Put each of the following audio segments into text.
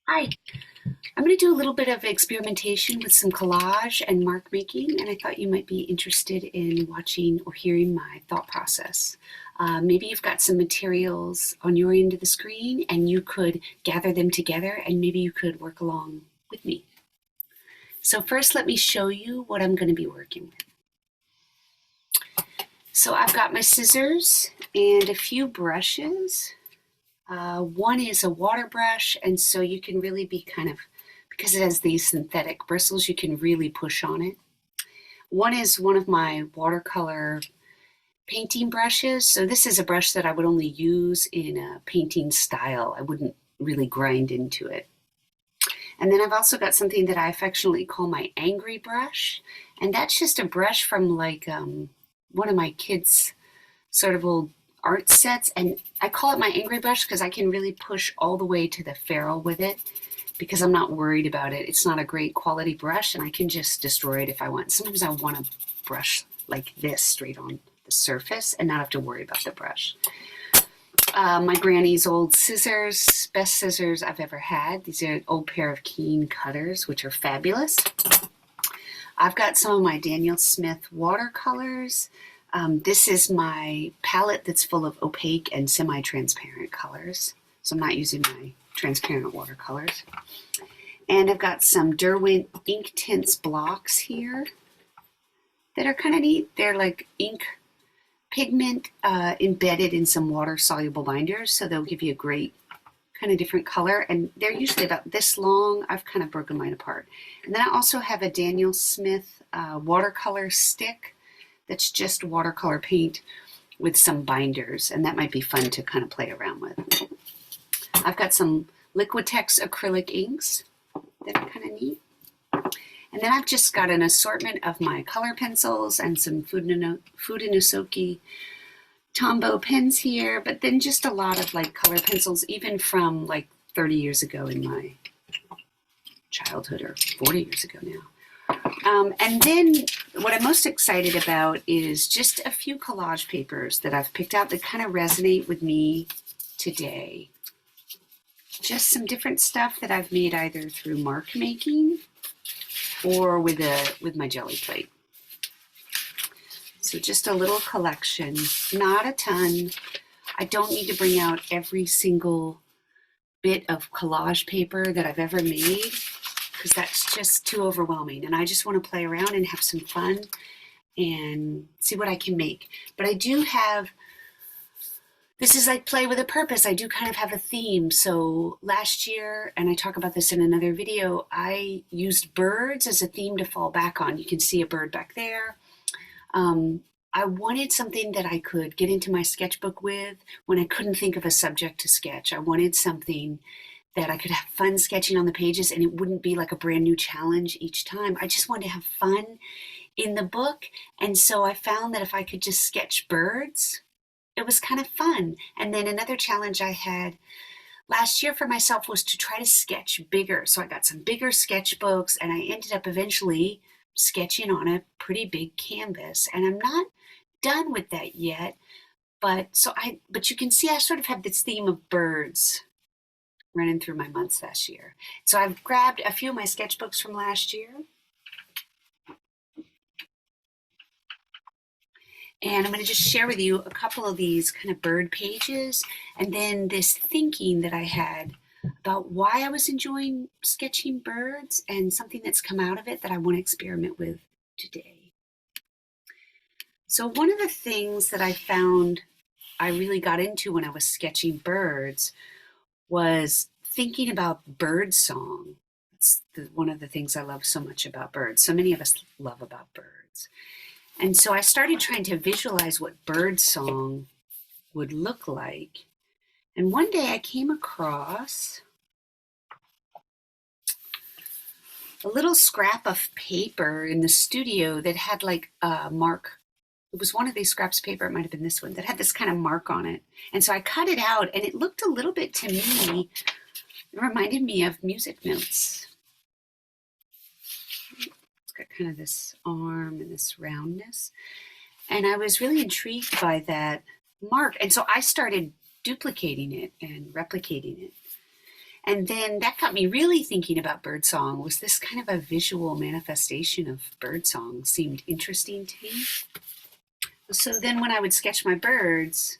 Hi, I'm going to do a little bit of experimentation with some collage and mark making, and I thought you might be interested in watching or hearing my thought process. Maybe you've got some materials on your end of the screen and you could gather them together and maybe you could work along with me. So first let me show you what I'm going to be working with. So I've got my scissors and a few brushes. One is a water brush, and so you can really be because it has these synthetic bristles, you can really push on it. One is one of my watercolor painting brushes. So this is a brush that I would only use in a painting style. I wouldn't really grind into it. And then I've also got something that I affectionately call my angry brush. And that's just a brush from one of my kids' sort of old art sets. And I call it my angry brush because I can really push all the way to the ferrule with it because I'm not worried about it. It's not a great quality brush and I can just destroy it if I want. Sometimes I want a brush like this straight on the surface and not have to worry about the brush. My granny's old scissors, best scissors I've ever had. These are an old pair of Keen cutters, which are fabulous. I've got some of my Daniel Smith watercolors. This is my palette that's full of opaque and semi-transparent colors. So I'm not using my transparent watercolors. And I've got some Derwent Inktense Blocks here that are kind of neat. They're like ink pigment embedded in some water-soluble binders, so they'll give you a great kind of different color. And they're usually about this long. I've kind of broken mine apart. And then I also have a Daniel Smith watercolor stick that's just watercolor paint with some binders, and that might be fun to kind of play around with. I've got some Liquitex Acrylic Inks that are kind of neat. And then I've just got an assortment of my color pencils and some Fudenosuke Tombow pens here, but then just a lot of like color pencils, even from like 30 years ago in my childhood, or 40 years ago now. And then what I'm most excited about is just a few collage papers that I've picked out that kind of resonate with me today. Just some different stuff that I've made either through mark making or with my Gelli plate. So just a little collection, not a ton. I don't need to bring out every single bit of collage paper that I've ever made because that's just too overwhelming. And I just want to play around and have some fun and see what I can make. But I do have, this is like play with a purpose. I do kind of have a theme. So last year, and I talk about this in another video, I used birds as a theme to fall back on. You can see a bird back there. I wanted something that I could get into my sketchbook with when I couldn't think of a subject to sketch. I wanted something that I could have fun sketching on the pages and it wouldn't be like a brand new challenge each time. I just wanted to have fun in the book. And so I found that if I could just sketch birds, it was kind of fun. And then another challenge I had last year for myself was to try to sketch bigger. So I got some bigger sketchbooks and I ended up eventually sketching on a pretty big canvas. And I'm not done with that yet, but you can see I sort of have this theme of birds running through my months last year. So I've grabbed a few of my sketchbooks from last year. And I'm going to just share with you a couple of these kind of bird pages and then this thinking that I had about why I was enjoying sketching birds and something that's come out of it that I want to experiment with today. So one of the things that I found I really got into when I was sketching birds was thinking about birdsong. It's one of the things I love so much about birds. So many of us love about birds. And so I started trying to visualize what birdsong would look like. And one day I came across a little scrap of paper in the studio that had like a mark. It was one of these scraps of paper, it might have been this one, that had this kind of mark on it. And so I cut it out and it looked a little bit to me, it reminded me of music notes. It's got kind of this arm and this roundness. And I was really intrigued by that mark. And so I started duplicating it and replicating it. And then that got me really thinking about birdsong. Was this kind of a visual manifestation of birdsong seemed interesting to me? So then when I would sketch my birds,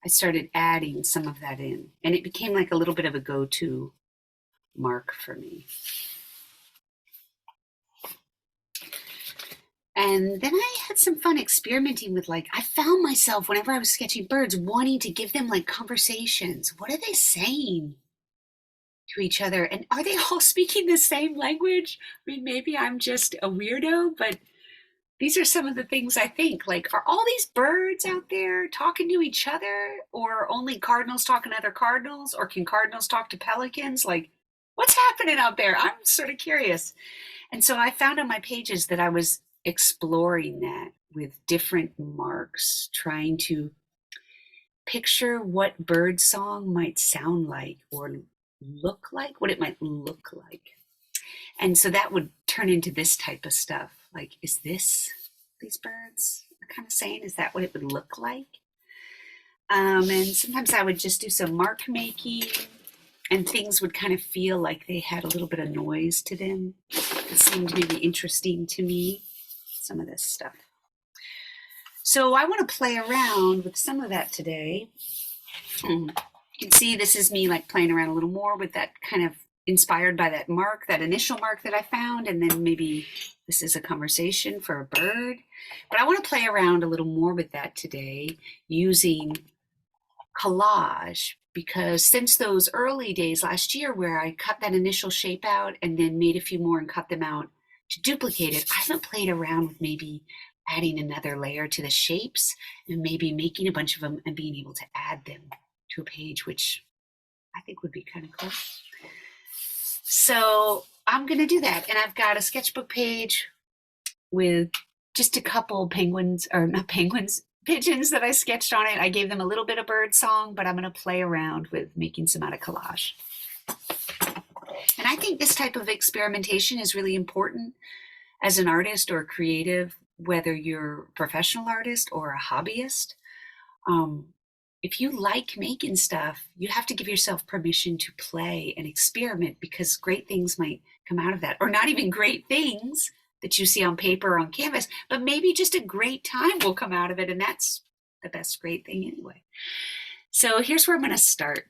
I started adding some of that in, and it became like a little bit of a go-to mark for me. And then I had some fun experimenting with, like, I found myself whenever I was sketching birds wanting to give them like conversations. What are they saying to each other? And are they all speaking the same language? I mean, maybe I'm just a weirdo, but these are some of the things I think. Like, are all these birds out there talking to each other? Or only cardinals talking to other cardinals? Or can cardinals talk to pelicans? Like, what's happening out there? I'm sort of curious. And so I found on my pages that I was exploring that with different marks, trying to picture what bird song might sound like or look like, what it might look like. And so that would turn into this type of stuff. Like, is this these birds are kind of saying? Is that what it would look like? And sometimes I would just do some mark making, and things would kind of feel like they had a little bit of noise to them. It seemed maybe interesting to me, some of this stuff. So I want to play around with some of that today. You can see this is me like playing around a little more with that, kind of inspired by that mark, that initial mark that I found, and then maybe this is a conversation for a bird. But I want to play around a little more with that today using collage, because since those early days last year where I cut that initial shape out and then made a few more and cut them out to duplicate it, I haven't played around with maybe adding another layer to the shapes and maybe making a bunch of them and being able to add them to a page, which I think would be kind of cool. So I'm going to do that. And I've got a sketchbook page with just a couple penguins, or not penguins, pigeons that I sketched on it. I gave them a little bit of bird song, but I'm going to play around with making some out of collage. And I think this type of experimentation is really important as an artist or creative, whether you're a professional artist or a hobbyist. If you like making stuff, you have to give yourself permission to play and experiment, because great things might come out of that, or not even great things that you see on paper or on canvas, but maybe just a great time will come out of it, and that's the best great thing anyway. So here's where I'm going to start.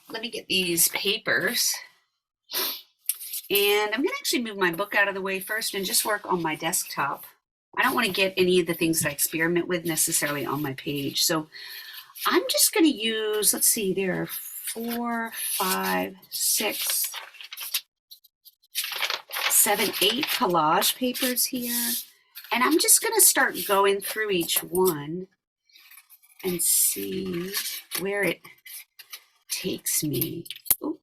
Let me get these papers, and I'm going to actually move my book out of the way first and just work on my desktop. I don't want to get any of the things that I experiment with necessarily on my page. So I'm just going to use, let's see, there are 4, 5, 6, 7, 8 collage papers here. And I'm just going to start going through each one and see where it takes me. Ooh.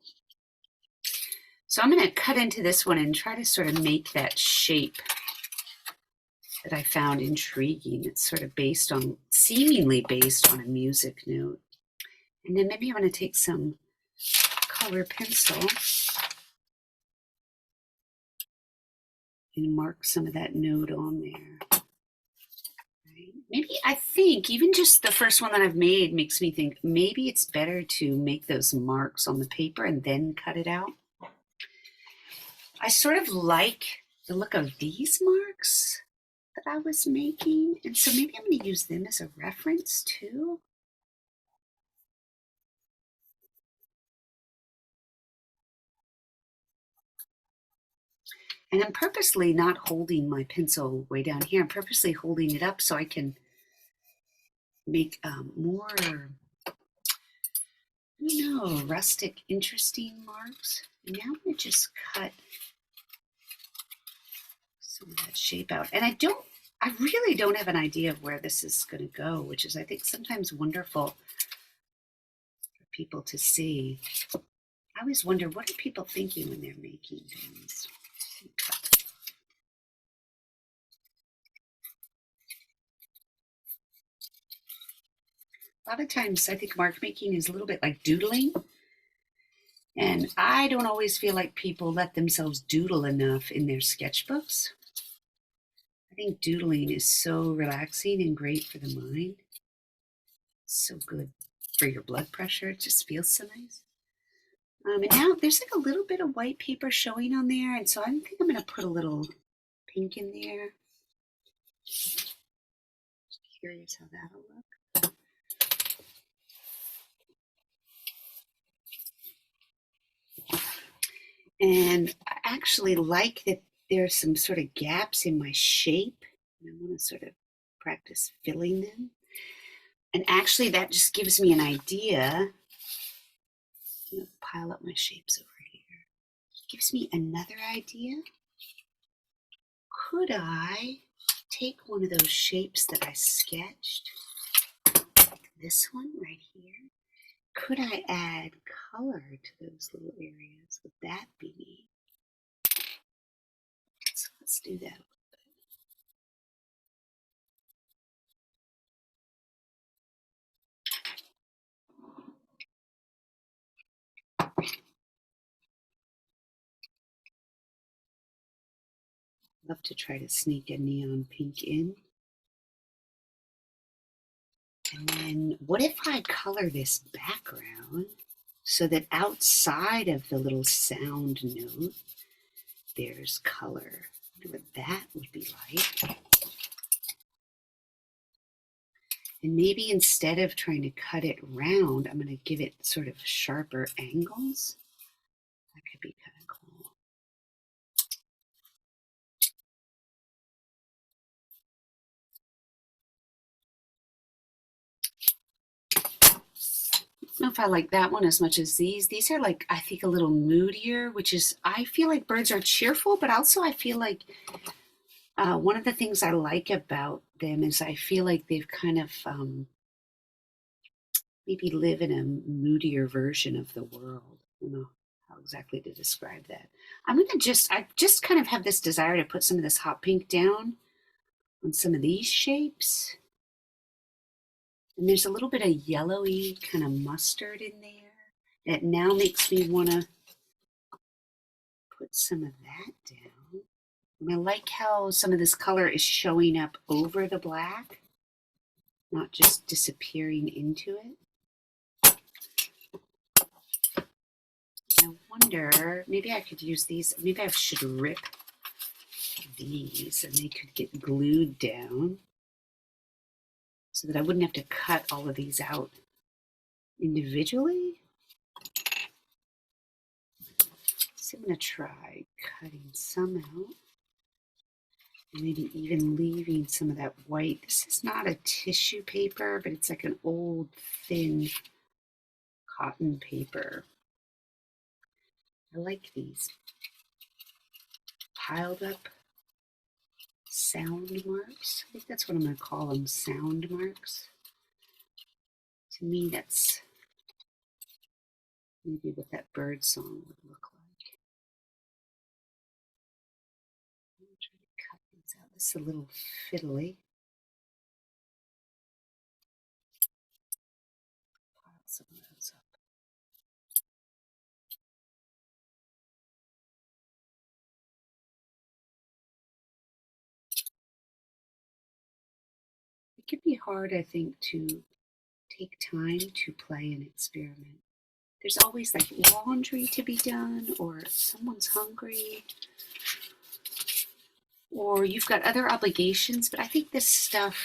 So I'm going to cut into this one and try to sort of make that shape that I found intriguing. It's sort of based on, seemingly based on a music note. And then maybe I'm going to take some color pencil and mark some of that note on there. Right. Maybe, I think even just the first one that I've made makes me think maybe it's better to make those marks on the paper and then cut it out. I sort of like the look of these marks that I was making, and so maybe I'm going to use them as a reference too. And I'm purposely not holding my pencil way down here. I'm purposely holding it up so I can make more, I don't know, rustic, interesting marks. And now I'm going to just cut some of that shape out. And I really don't have an idea of where this is going to go, which is, I think, sometimes wonderful for people to see. I always wonder, what are people thinking when they're making things? A lot of times I think mark making is a little bit like doodling. And I don't always feel like people let themselves doodle enough in their sketchbooks. I think doodling is so relaxing and great for the mind. It's so good. for your blood pressure. It just feels so nice. And now there's like a little bit of white paper showing on there, and so I think I'm going to put a little pink in there. Just curious how that'll look. And I actually like that there's some sort of gaps in my shape, and I want to sort of practice filling them. And actually that just gives me an idea. I'm going to pile up my shapes over here. Gives me another idea. Could I take one of those shapes that I sketched, like this one right here? Could I add color to those little areas? Would that be neat? So let's do that a little bit. Love to try to sneak a neon pink in. And then what if I color this background so that outside of the little sound note, there's color? I wonder what that would be like. And maybe instead of trying to cut it round, I'm going to give it sort of sharper angles. That could be kind of cool. I don't know if I like that one as much as these. These are like, I think, a little moodier, which is, I feel like birds are cheerful, but also I feel like one of the things I like about them is I feel like they've kind of maybe live in a moodier version of the world. I don't know how exactly to describe that. I just kind of have this desire to put some of this hot pink down on some of these shapes. And there's a little bit of yellowy kind of mustard in there that now makes me want to put some of that down. And I like how some of this color is showing up over the black, not just disappearing into it. I wonder, maybe I could use these, maybe I should rip these and they could get glued down so that I wouldn't have to cut all of these out individually. So I'm going to try cutting some out and maybe even leaving some of that white. This is not a tissue paper, but it's like an old thin cotton paper. I like these piled up sound marks. I think that's what I'm going to call them, sound marks. To me, that's maybe what that bird song would look like. I'm going to try to cut these out. This is a little fiddly. Pile some of those up. It can be hard, I think, to take time to play and experiment. There's always like laundry to be done, or someone's hungry, or you've got other obligations. But I think this stuff,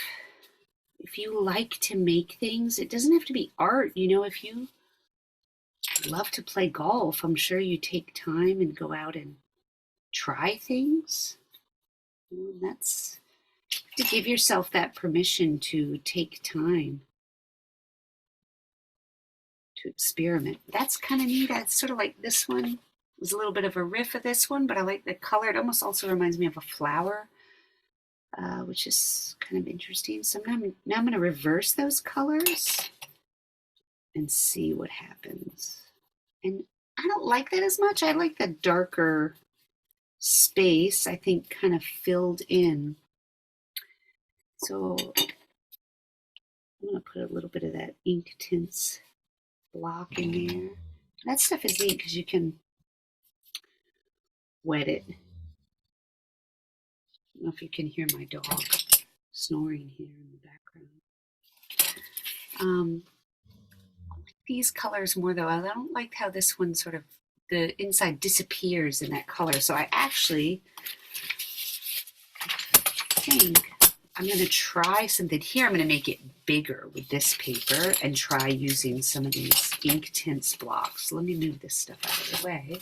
if you like to make things, it doesn't have to be art. You know, if you love to play golf, I'm sure you take time and go out and try things. That's to give yourself that permission to take time to experiment. That's kind of neat. It's sort of like this one. It was a little bit of a riff of this one, but I like the color. It almost also reminds me of a flower, which is kind of interesting. So now I'm going to reverse those colors and see what happens. And I don't like that as much. I like the darker space, I think, kind of filled in. So I'm going to put a little bit of that Inktense block in there. That stuff is neat because you can wet it. I don't know if you can hear my dog snoring here in the background. these colors more though. I don't like how this one sort of, the inside disappears in that color. So I actually think I'm going to try something here. I'm going to make it bigger with this paper and try using some of these Inktense blocks. Let me move this stuff out of the way.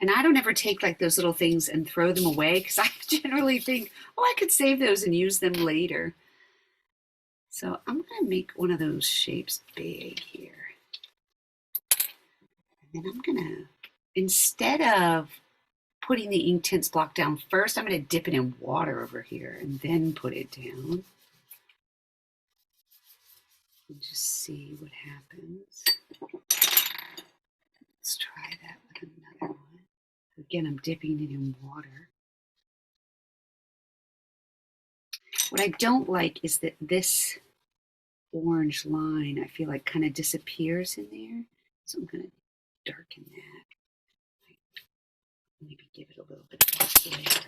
And I don't ever take like those little things and throw them away because I generally think, oh, I could save those and use them later. So I'm going to make one of those shapes big here. And then I'm going to, instead of putting the Inktense block down first, I'm going to dip it in water over here and then put it down. And just see what happens. Let's try that with another one. Again, I'm dipping it in water. What I don't like is that this orange line, I feel like kind of disappears in there. So I'm going to darken that. Maybe give it a little bit of flavor.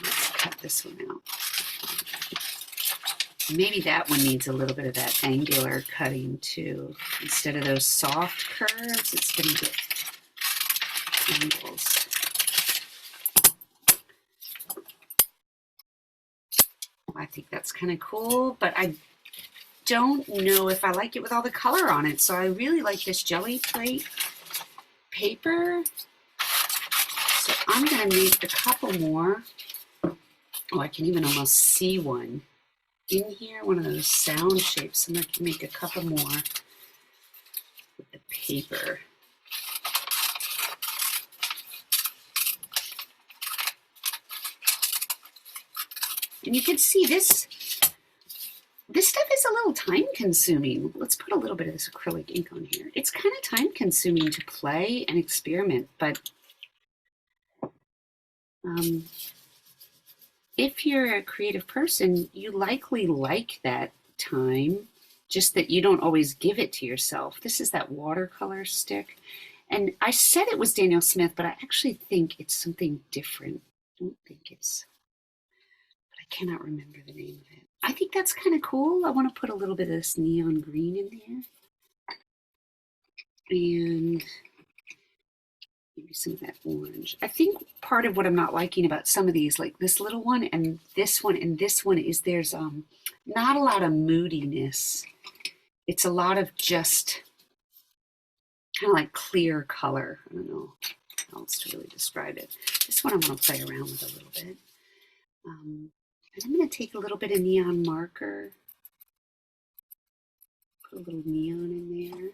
Let's cut this one out. Maybe that one needs a little bit of that angular cutting too. Instead of those soft curves, it's going to get angles. I think that's kind of cool, but I don't know if I like it with all the color on it. So I really like this Gelli plate paper. So I'm going to make a couple more. Oh, I can even almost see one in here, one of those sound shapes. I'm going to make a couple more with the paper. And you can see this stuff is a little time consuming. Let's put a little bit of this acrylic ink on here. It's kind of time consuming to play and experiment, but if you're a creative person, you likely like that time, just that you don't always give it to yourself. This is that watercolor stick. And I said it was Daniel Smith, but I actually think it's something different. I don't think it's, but I cannot remember the name of it. I think that's kind of cool. I want to put a little bit of this neon green in there. And maybe some of that orange. I think part of what I'm not liking about some of these, like this little one and this one and this one, is there's not a lot of moodiness. It's a lot of just kind of like clear color. I don't know how else to really describe it. This one I want to play around with a little bit. And I'm going to take a little bit of neon marker, put a little neon in there.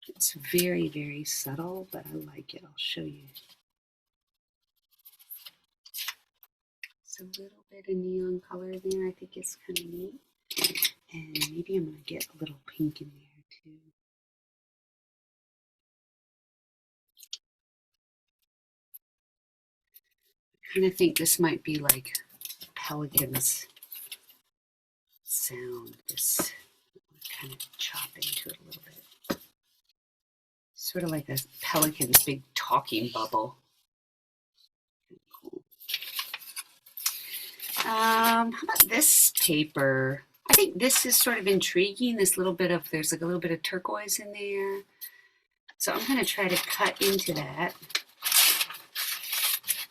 It's very, very subtle, but I like it. I'll show you. So a little bit of neon color in there. I think it's kind of neat. And maybe I'm going to get a little pink in there too. I kind of think this might be like Pelican's sound. This kind of chop into it a little bit. Sort of like a pelican's big talking bubble. Cool. How about this paper? I think this is sort of intriguing. This little bit of, there's like a little bit of turquoise in there. So I'm going to try to cut into that.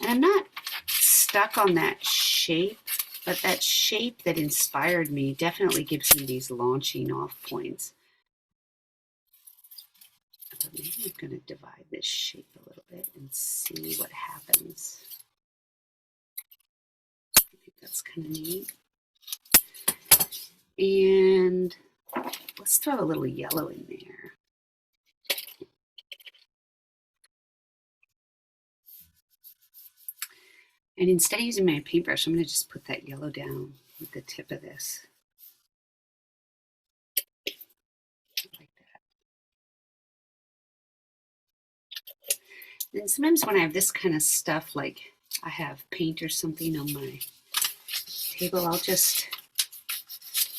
And I'm not stuck on that shape, but that shape that inspired me definitely gives me these launching off points. But maybe I'm going to divide this shape a little bit and see what happens. I think that's kind of neat. And let's throw a little yellow in there. And instead of using my paintbrush, I'm going to just put that yellow down with the tip of this. Like that. And sometimes when I have this kind of stuff, like I have paint or something on my table, I'll just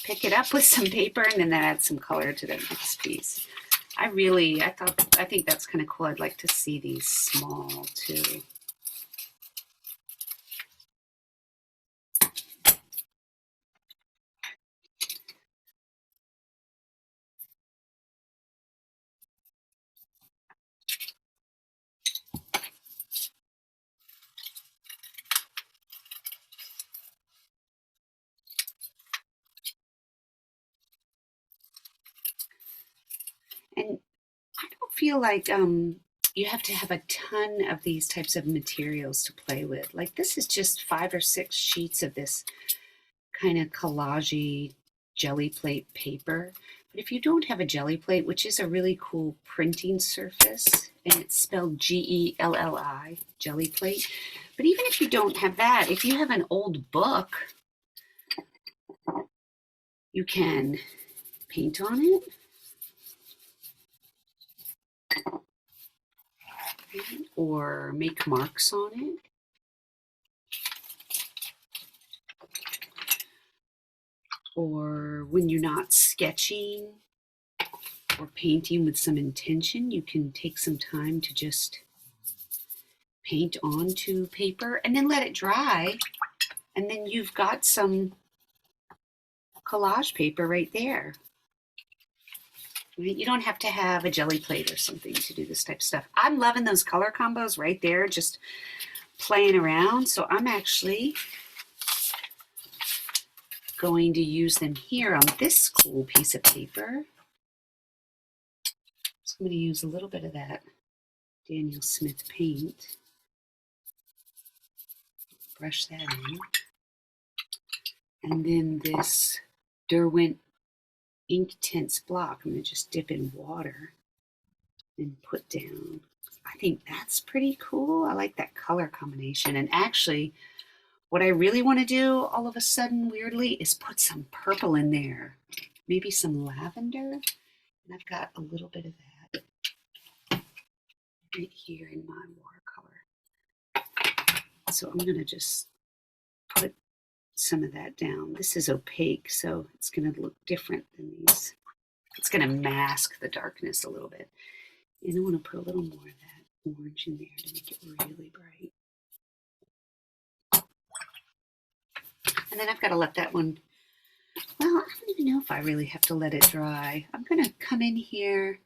pick it up with some paper and then that adds some color to the next piece. I think that's kind of cool. I'd like to see these small too. feel like you have to have a ton of these types of materials to play with. Like this is just 5 or 6 sheets of this kind of collage jelly plate paper. But if you don't have a jelly plate, which is a really cool printing surface, and it's spelled Gelli, jelly plate. But even if you don't have that, if you have an old book, you can paint on it. Or make marks on it. Or when you're not sketching or painting with some intention, you can take some time to just paint onto paper and then let it dry. And then you've got some collage paper right there. You don't have to have a jelly plate or something to do this type of stuff. I'm loving those color combos right there, just playing around. So I'm actually going to use them here on this cool piece of paper. So I'm going to use a little bit of that Daniel Smith paint. Brush that in. And then this Derwent Inktense block, I'm going to just dip in water and put down. I think that's pretty cool. I like that color combination. And actually, what I really want to do all of a sudden, weirdly, is put some purple in there. Maybe some lavender. And I've got a little bit of that right here in my watercolor. So I'm going to just put some of that down. This is opaque, so it's going to look different than these. It's going to mask the darkness a little bit. And I want to put a little more of that orange in there to make it really bright. And then I've got to let that one, well, I don't even know if I really have to let it dry. I'm going to come in here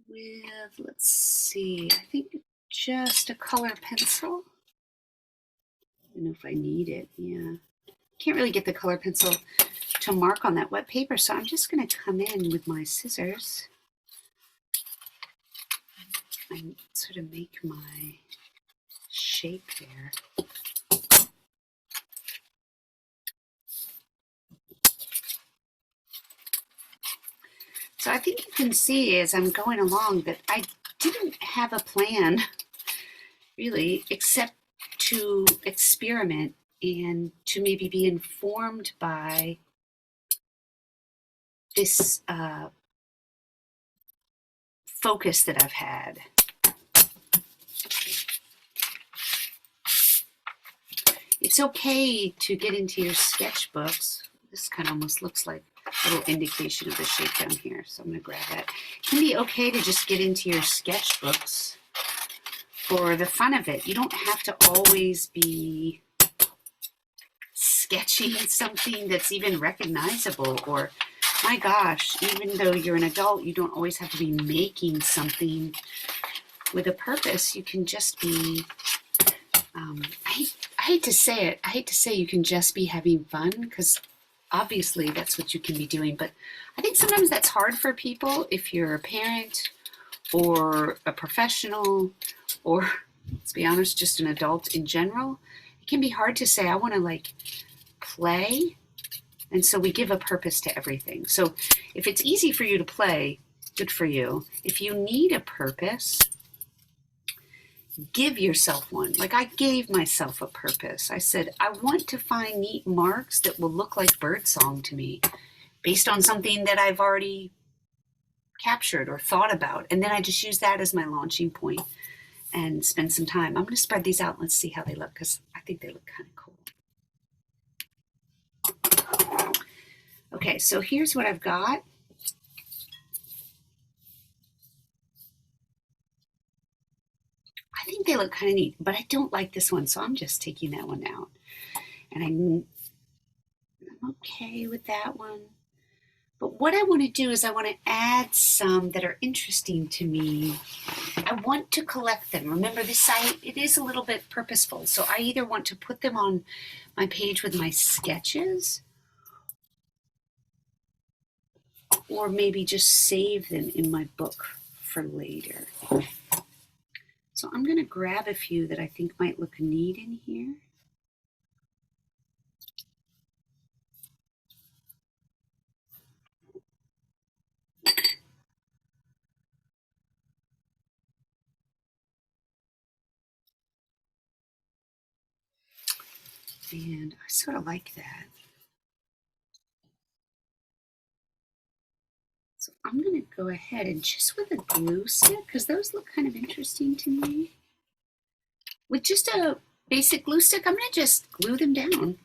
with, let's see, I think just a color pencil. I don't know if I need it. Yeah. Can't really get the color pencil to mark on that wet paper, so I'm just going to come in with my scissors and sort of make my shape there. So I think you can see as I'm going along that I didn't have a plan really, except to experiment and to maybe be informed by this focus that I've had. It's okay to get into your sketchbooks. This kind of almost looks like a little indication of the shape down here, so I'm going to grab that. It can be okay to just get into your sketchbooks for the fun of it. You don't have to always be sketching something that's even recognizable, or my gosh, even though you're an adult, you don't always have to be making something with a purpose. You can just be, I hate to say it, I hate to say you can just be having fun, because obviously that's what you can be doing, but I think sometimes that's hard for people if you're a parent or a professional, or let's be honest, just an adult in general. It can be hard to say, I want to like play. And so we give a purpose to everything. So if it's easy for you to play, good for you. If you need a purpose, give yourself one. Like I gave myself a purpose. I said, I want to find neat marks that will look like birdsong to me based on something that I've already captured or thought about. And then I just use that as my launching point and spend some time. I'm going to spread these out. Let's see how they look, because I think they look kind of cool. Okay, so here's what I've got. I think they look kind of neat, but I don't like this one, so I'm just taking that one out. And I'm okay with that one. But what I want to do is I want to add some that are interesting to me. I want to collect them. Remember, this site, it is a little bit purposeful. So I either want to put them on my page with my sketches, or maybe just save them in my book for later. So I'm going to grab a few that I think might look neat in here. And I sort of like that. So I'm going to go ahead and just with a glue stick, because those look kind of interesting to me. With just a basic glue stick, I'm going to just glue them down.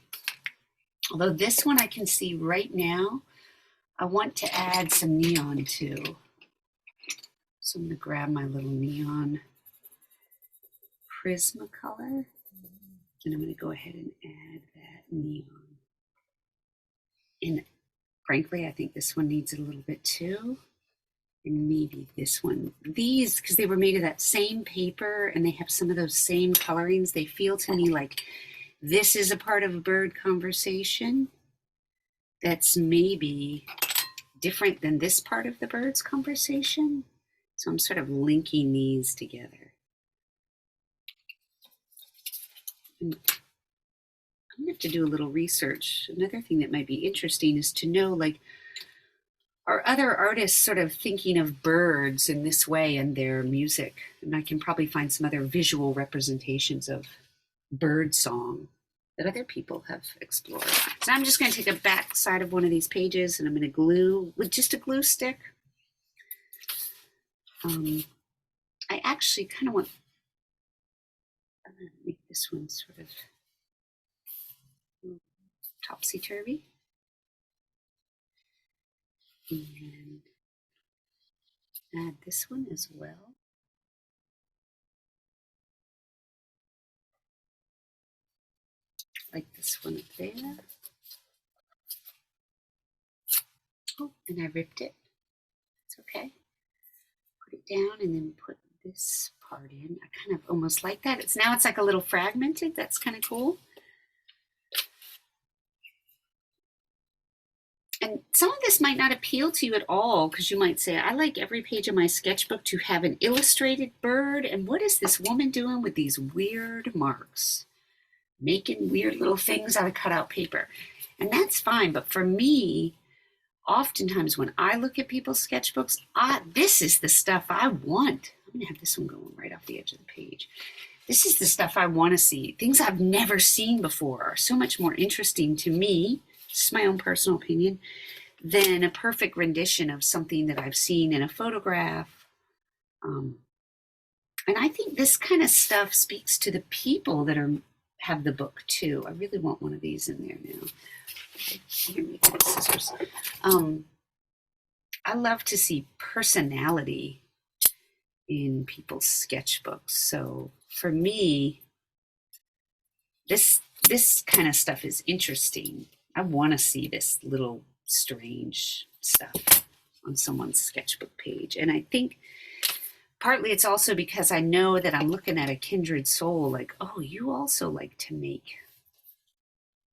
Although this one I can see right now, I want to add some neon too. So I'm going to grab my little neon Prismacolor, and I'm going to go ahead and add that neon. And frankly, I think this one needs it a little bit too. And maybe this one. These, because they were made of that same paper and they have some of those same colorings, they feel to me like this is a part of a bird conversation that's maybe different than this part of the bird's conversation. So I'm sort of linking these together. And I'm going to have to do a little research. Another thing that might be interesting is to know, like, are other artists sort of thinking of birds in this way in their music? And I can probably find some other visual representations of bird song that other people have explored. So I'm just going to take a back side of one of these pages and I'm going to glue with just a glue stick. I actually kind of want, I'm going to make this one sort of topsy-turvy. And add this one as well. Like this one up there. Oh, and I ripped it. It's okay. Put it down and then put this part in. I kind of almost like that. It's like a little fragmented. That's kind of cool. And some of this might not appeal to you at all because you might say, I like every page of my sketchbook to have an illustrated bird. And what is this woman doing with these weird marks? Making weird little things out of cutout paper. And that's fine. But for me, oftentimes when I look at people's sketchbooks, this is the stuff I want. I'm going to have this one going right off the edge of the page. This is the stuff I want to see. Things I've never seen before are so much more interesting to me, just my own personal opinion, than a perfect rendition of something that I've seen in a photograph. And I think this kind of stuff speaks to the people that have the book too. I really want one of these in there now. Here, make my scissors. I love to see personality in people's sketchbooks. So for me, this kind of stuff is interesting. I want to see this little strange stuff on someone's sketchbook page. And I think partly it's also because I know that I'm looking at a kindred soul, like, oh, you also like to make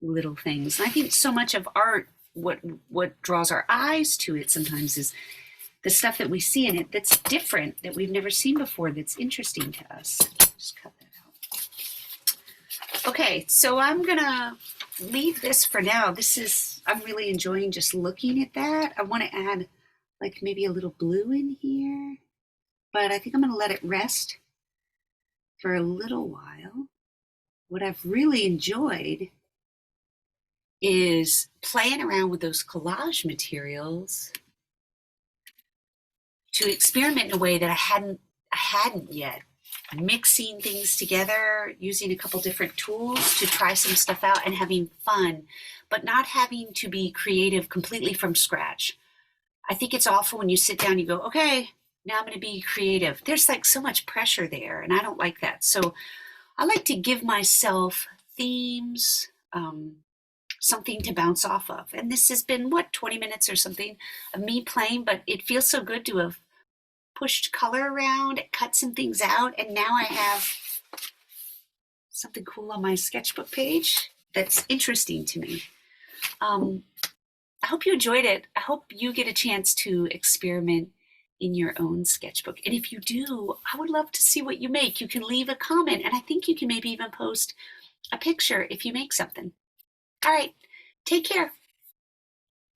little things. And I think so much of art, what draws our eyes to it sometimes is the stuff that we see in it that's different, that we've never seen before, that's interesting to us. Just cut that out. Okay, so I'm gonna leave this for now. I'm really enjoying just looking at that. I want to add like maybe a little blue in here, but I think I'm gonna let it rest for a little while. What I've really enjoyed is playing around with those collage materials to experiment in a way that I hadn't yet. Mixing things together, using a couple different tools to try some stuff out and having fun, but not having to be creative completely from scratch. I think it's awful when you sit down and you go, okay, now I'm going to be creative. There's like so much pressure there, and I don't like that. So I like to give myself themes, something to bounce off of. And this has been, 20 minutes or something of me playing, but it feels so good to have pushed color around, cut some things out, and now I have something cool on my sketchbook page that's interesting to me. I hope you enjoyed it. I hope you get a chance to experiment in your own sketchbook. And if you do, I would love to see what you make. You can leave a comment, and I think you can maybe even post a picture if you make something. All right, take care.